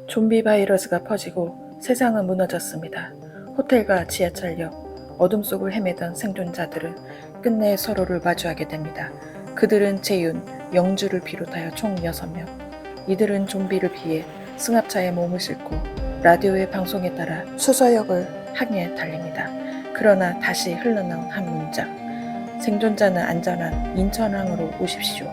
좀비 바이러스가 퍼지고 세상은 무너졌습니다. 호텔과 지하철역, 어둠 속을 헤매던 생존자들은 끝내 서로를 마주하게 됩니다. 그들은 재윤, 영주를 비롯하여 총 6명. 이들은 좀비를 피해 승합차에 몸을 싣고 라디오의 방송에 따라 수서역을 향해 달립니다. 그러나 다시 흘러나온 한 문장. 생존자는 안전한 인천항으로 오십시오.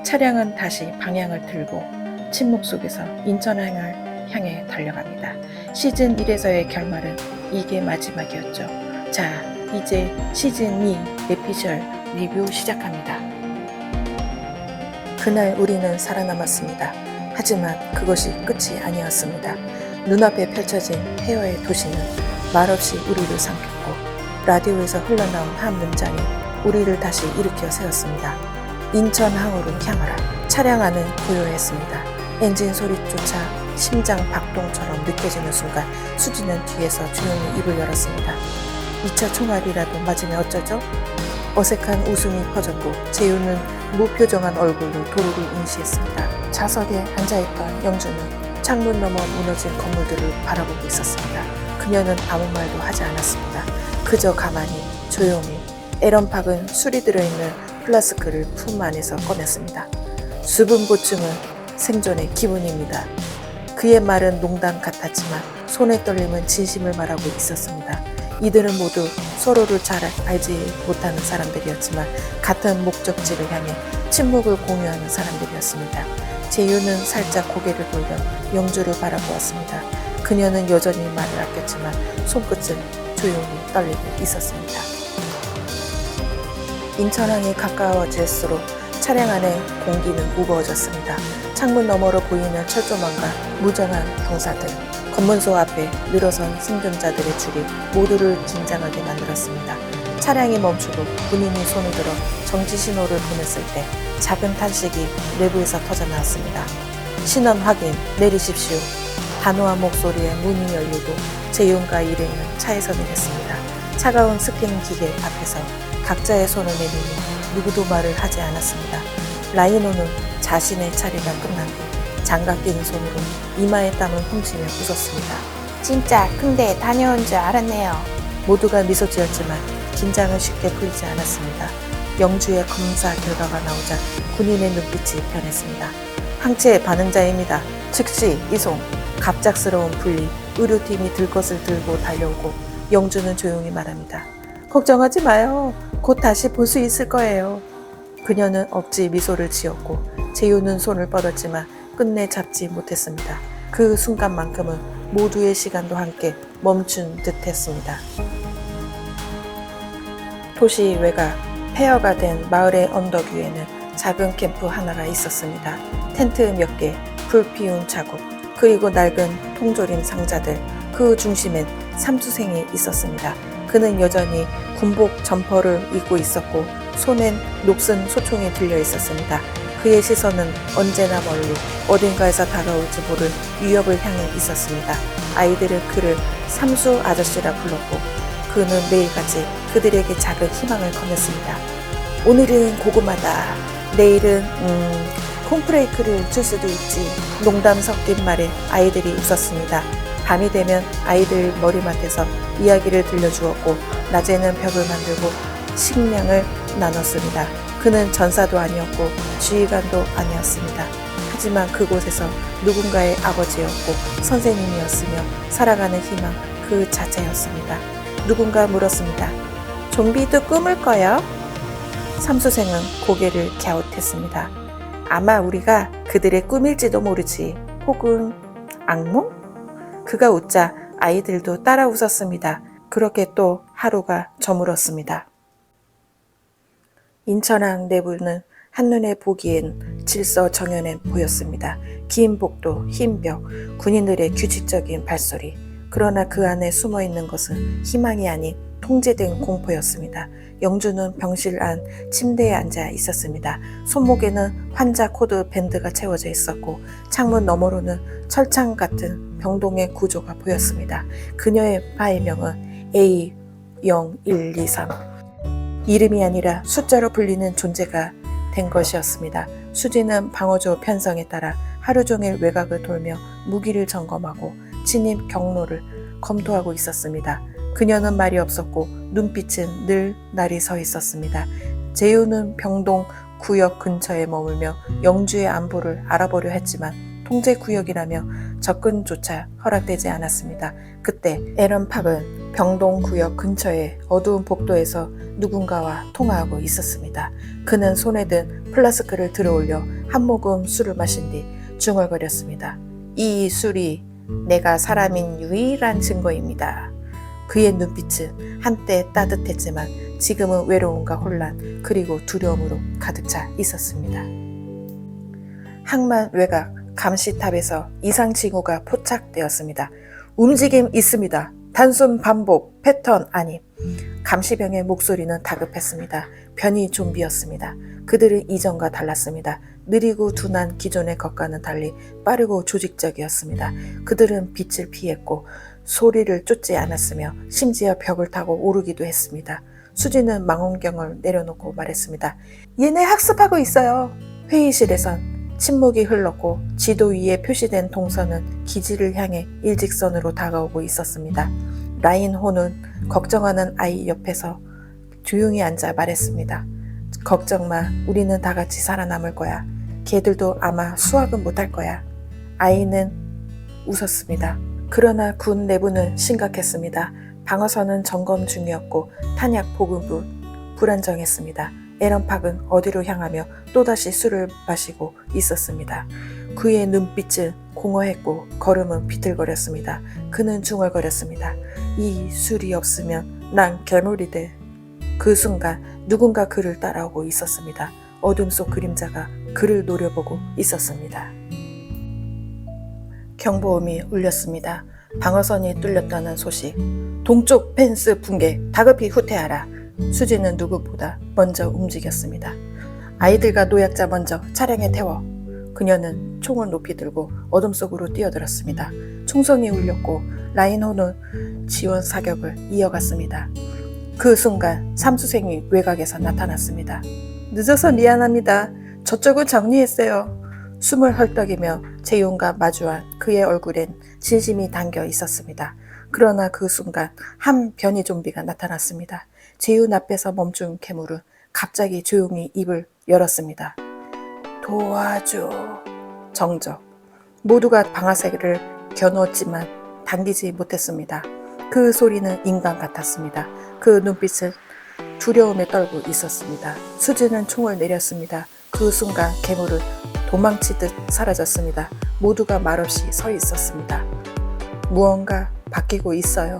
차량은 다시 방향을 틀고 침묵 속에서 인천항을 향해 달려갑니다. 시즌 1에서의 결말은 이게 마지막이었죠. 자, 이제 시즌 2 에피셜 리뷰 시작합니다. 그날 우리는 살아남았습니다. 하지만 그것이 끝이 아니었습니다. 눈앞에 펼쳐진 폐허의 도시는 말없이 우리를 삼켰고 라디오에서 흘러나온 한 문장이 우리를 다시 일으켜 세웠습니다. 인천항으로 향하라. 차량 안은 고요했습니다. 엔진 소리조차 심장 박동처럼 느껴지는 순간 수지는 뒤에서 조용히 입을 열었습니다. 2차 총알이라도 맞으면 어쩌죠? 어색한 웃음이 퍼졌고 재윤은 무표정한 얼굴로 도로를 응시했습니다. 좌석에 앉아있던 영주는 창문 너머 무너진 건물들을 바라보고 있었습니다. 그녀는 아무 말도 하지 않았습니다. 그저 가만히 조용히 에런팍은 술이 들어있는 플라스크를 품 안에서 꺼냈습니다. 수분 보충은 생존의 기본입니다. 그의 말은 농담 같았지만 손의 떨림은 진심을 말하고 있었습니다. 이들은 모두 서로를 잘 알지 못하는 사람들이었지만 같은 목적지를 향해 침묵을 공유하는 사람들이었습니다. 재윤은 살짝 고개를 돌려 영주를 바라보았습니다. 그녀는 여전히 말을 아꼈지만 손끝은 조용히 떨리고 있었습니다. 인천항이 가까워질수록 차량 안의 공기는 무거워졌습니다. 창문 너머로 보이는 철조망과 무장한 병사들, 검문소 앞에 늘어선 생존자들의 줄이 모두를 긴장하게 만들었습니다. 차량이 멈추고 군인이 손을 들어 정지 신호를 보냈을 때 작은 탄식이 내부에서 터져나왔습니다. 신원 확인, 내리십시오. 단호한 목소리에 문이 열리고 재윤과 일행은 차에서 내렸습니다. 차가운 스캐닝 기계 앞에서 각자의 손을 내밀며 누구도 말을 하지 않았습니다. 라이노는 자신의 차례가 끝난 뒤 장갑 낀 손으로 이마에 땀을 훔치며 웃었습니다. 진짜 근데 다녀온 줄 알았네요. 모두가 미소 지었지만 긴장은 쉽게 풀리지 않았습니다. 영주의 검사 결과가 나오자 군인의 눈빛이 변했습니다. 항체 반응자입니다. 즉시 이송. 갑작스러운 분리. 의료팀이 들 것을 들고 달려오고 영주는 조용히 말합니다. 걱정하지 마요. 곧 다시 볼 수 있을 거예요. 그녀는 억지 미소를 지었고 재윤은 손을 뻗었지만 끝내 잡지 못했습니다. 그 순간만큼은 모두의 시간도 함께 멈춘 듯했습니다. 도시 외곽 폐허가 된 마을의 언덕 위에는 작은 캠프 하나가 있었습니다. 텐트 몇 개, 불 피운 자국, 그리고 낡은 통조림 상자들, 그 중심엔 삼수생이 있었습니다. 그는 여전히 군복 점퍼를 입고 있었고 손엔 녹슨 소총이 들려 있었습니다. 그의 시선은 언제나 멀리 어딘가에서 다가올지 모를 위협을 향해 있었습니다. 아이들은 그를 삼수 아저씨라 불렀고 그는 매일같이 그들에게 작은 희망을 건넸습니다. 오늘은 고구마다. 내일은 콘프레이크를 줄 수도 있지. 농담 섞인 말에 아이들이 웃었습니다. 밤이 되면 아이들 머리맡에서 이야기를 들려주었고 낮에는 벽을 만들고 식량을 나눴습니다. 그는 전사도 아니었고 지휘관도 아니었습니다. 하지만 그곳에서 누군가의 아버지였고 선생님이었으며 살아가는 희망 그 자체였습니다. 누군가 물었습니다. 좀비도 꿈을 꿔요? 삼수생은 고개를 갸웃했습니다. 아마 우리가 그들의 꿈일지도 모르지. 혹은 악몽? 그가 웃자 아이들도 따라 웃었습니다. 그렇게 또 하루가 저물었습니다. 인천항 내부는 한눈에 보기엔 질서정연해 보였습니다. 긴 복도, 흰 벽, 군인들의 규칙적인 발소리. 그러나 그 안에 숨어있는 것은 희망이 아닌 통제된 공포였습니다. 영주는 병실 안 침대에 앉아 있었습니다. 손목에는 환자 코드 밴드가 채워져 있었고 창문 너머로는 철창 같은 병동의 구조가 보였습니다. 그녀의 파일명은 A0123. 이름이 아니라 숫자로 불리는 존재가 된 것이었습니다. 수지는 방어조 편성에 따라 하루 종일 외곽을 돌며 무기를 점검하고 진입 경로를 검토하고 있었습니다. 그녀는 말이 없었고 눈빛은 늘 날이 서 있었습니다. 제유는 병동 구역 근처에 머물며 영주의 안부를 알아보려 했지만 통제 구역이라며 접근조차 허락되지 않았습니다. 그때 에런 팍은 병동 구역 근처의 어두운 복도에서 누군가와 통화하고 있었습니다. 그는 손에 든 플라스크를 들어올려 한 모금 술을 마신 뒤 중얼거렸습니다. 이 술이 내가 사람인 유일한 증거입니다. 그의 눈빛은 한때 따뜻했지만 지금은 외로움과 혼란 그리고 두려움으로 가득 차 있었습니다. 항만 외곽 감시탑에서 이상 징후가 포착되었습니다. 움직임 있습니다. 단순 반복, 패턴 아님. 감시병의 목소리는 다급했습니다. 변이 좀비였습니다. 그들은 이전과 달랐습니다. 느리고 둔한 기존의 것과는 달리 빠르고 조직적이었습니다. 그들은 빛을 피했고 소리를 쫓지 않았으며 심지어 벽을 타고 오르기도 했습니다. 수지는 망원경을 내려놓고 말했습니다. 얘네 학습하고 있어요. 회의실에선 침묵이 흘렀고 지도 위에 표시된 동선은 기지를 향해 일직선으로 다가오고 있었습니다. 라인호는 걱정하는 아이 옆에서 조용히 앉아 말했습니다. 걱정 마. 우리는 다 같이 살아남을 거야. 걔들도 아마 수학은 못할 거야. 아이는 웃었습니다. 그러나 군 내부는 심각했습니다. 방어선은 점검 중이었고 탄약 보급은 불안정했습니다. 에런 팍은 어디로 향하며 또다시 술을 마시고 있었습니다. 그의 눈빛은 공허했고 걸음은 비틀거렸습니다. 그는 중얼거렸습니다. 이 술이 없으면 난 괴물이 돼. 그 순간 누군가 그를 따라오고 있었습니다. 어둠 속 그림자가 그를 노려보고 있었습니다. 경보음이 울렸습니다. 방어선이 뚫렸다는 소식. 동쪽 펜스 붕괴, 다급히 후퇴하라. 수지는 누구보다 먼저 움직였습니다. 아이들과 노약자 먼저 차량에 태워. 그녀는 총을 높이 들고 어둠 속으로 뛰어들었습니다. 총성이 울렸고 라인호는 지원 사격을 이어갔습니다. 그 순간 삼수생이 외곽에서 나타났습니다. 늦어서 미안합니다. 저쪽은 정리했어요. 숨을 헐떡이며 재윤과 마주한 그의 얼굴엔 진심이 담겨 있었습니다. 그러나 그 순간 한 변이 좀비가 나타났습니다. 재윤 앞에서 멈춘 괴물은 갑자기 조용히 입을 열었습니다. 도와줘. 정적. 모두가 방아쇠를 겨누었지만 당기지 못했습니다. 그 소리는 인간 같았습니다. 그 눈빛은 두려움에 떨고 있었습니다. 수지는 총을 내렸습니다. 그 순간 괴물은 도망치듯 사라졌습니다. 모두가 말없이 서 있었습니다. 무언가 바뀌고 있어요.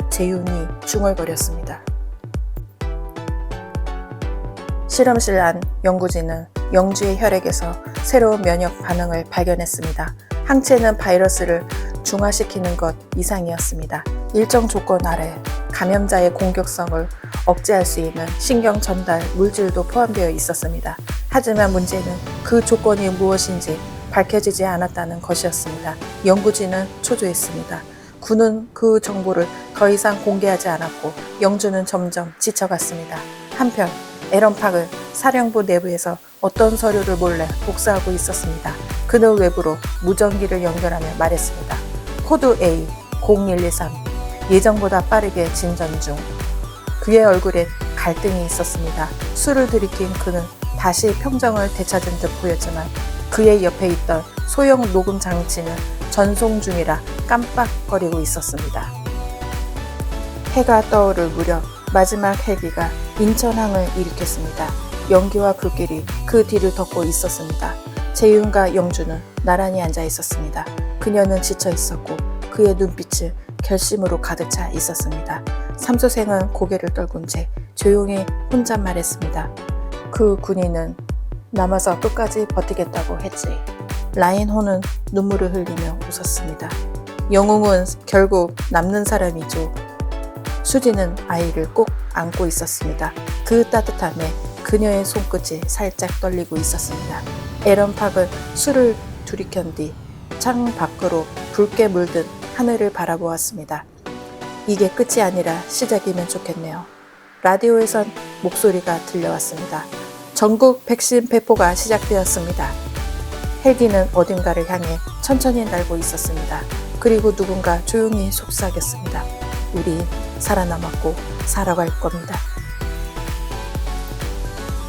재윤이 중얼거렸습니다. 실험실 안 연구진은 영주의 혈액에서 새로운 면역 반응을 발견했습니다. 항체는 바이러스를 중화시키는 것 이상이었습니다. 일정 조건 아래 감염자의 공격성을 억제할 수 있는 신경 전달 물질도 포함되어 있었습니다. 하지만 문제는 그 조건이 무엇인지 밝혀지지 않았다는 것이었습니다. 연구진은 초조했습니다. 군은 그 정보를 더 이상 공개하지 않았고 영주는 점점 지쳐갔습니다. 한편 에런 팍은 사령부 내부에서 어떤 서류를 몰래 복사하고 있었습니다. 그는 외부로 무전기를 연결하며 말했습니다. 코드 A 0113 예정보다 빠르게 진전 중. 그의 얼굴에 갈등이 있었습니다. 술을 들이킨 그는 다시 평정을 되찾은 듯 보였지만 그의 옆에 있던 소형 녹음 장치는 전송 중이라 깜빡거리고 있었습니다. 해가 떠오를 무렵 마지막 헬기가 인천항을 일으켰습니다. 영기와 불길이 그 뒤를 덮고 있었습니다. 재윤과 영주는 나란히 앉아 있었습니다. 그녀는 지쳐 있었고 그의 눈빛은 결심으로 가득 차 있었습니다. 삼수생은 고개를 떨군 채 조용히 혼잣말했습니다. 그 군인은 남아서 끝까지 버티겠다고 했지. 라인호는 눈물을 흘리며 웃었습니다. 영웅은 결국 남는 사람이죠. 수지는 아이를 꼭 안고 있었습니다. 그 따뜻함에 그녀의 손끝이 살짝 떨리고 있었습니다. 에런 팍은 술을 들이켠 뒤 창 밖으로 붉게 물든 하늘을 바라보았습니다. 이게 끝이 아니라 시작이면 좋겠네요. 라디오에선 목소리가 들려왔습니다. 전국 백신 배포가 시작되었습니다. 헬기는 어딘가를 향해 천천히 날고 있었습니다. 그리고 누군가 조용히 속삭였습니다. 우리 살아남았고 살아갈 겁니다.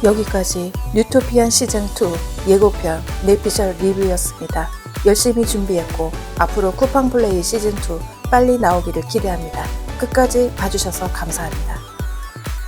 여기까지 뉴토피안 시즌2 예고편 내피셜 리뷰였습니다. 열심히 준비했고 앞으로 쿠팡플레이 시즌2 빨리 나오기를 기대합니다. 끝까지 봐주셔서 감사합니다.